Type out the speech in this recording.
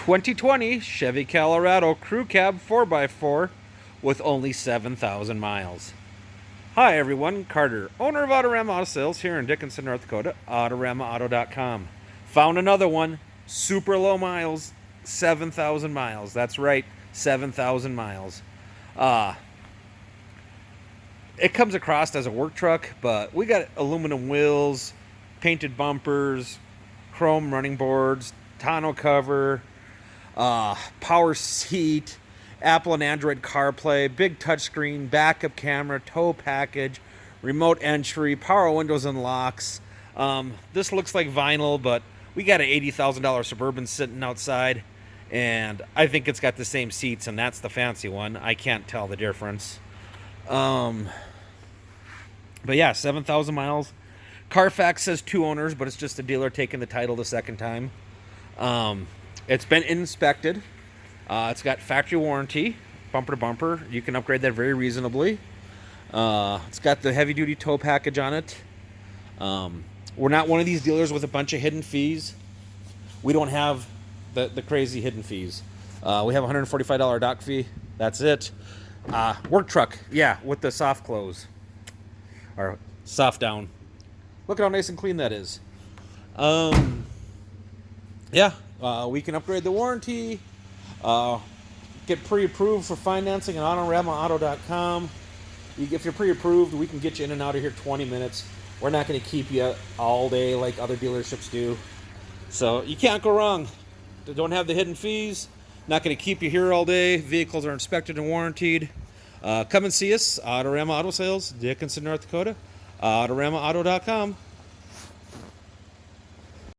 2020 Chevy Colorado Crew Cab 4x4 with only 7,000 miles. Hi everyone, Carter, owner of Autorama Auto Sales here in Dickinson, North Dakota, AutoramaAuto.com. Found another one, super low miles, 7,000 miles. That's right, 7,000 miles. It comes across as a work truck, but we got aluminum wheels, painted bumpers, chrome running boards, tonneau cover, power seat, Apple and Android CarPlay, big touchscreen, backup camera, tow package, remote entry, power windows and locks. This looks like vinyl, but we got an $80,000 Suburban sitting outside, and I think it's got the same seats, and that's the fancy one. I can't tell the difference. But yeah, 7,000 miles. Carfax says 2 owners, but it's just a dealer taking the title the second time. It's been inspected. It's got factory warranty, bumper to bumper. You can upgrade that very reasonably. It's got the heavy-duty tow package on it. We're not one of these dealers with a bunch of hidden fees. We don't have the crazy hidden fees. We have a $145 dock fee. That's it. Work truck, yeah, with the soft close. Or soft down. Look at how nice and clean that is. We can upgrade the warranty. Get pre-approved for financing at AutoramaAuto.com. If you're pre-approved, we can get you in and out of here 20 minutes. We're not going to keep you all day like other dealerships do. So you can't go wrong. They don't have the hidden fees. Not going to keep you here all day. Vehicles are inspected and warrantied. Come and see us, Autorama Auto Sales, Dickinson, North Dakota, AutoramaAuto.com.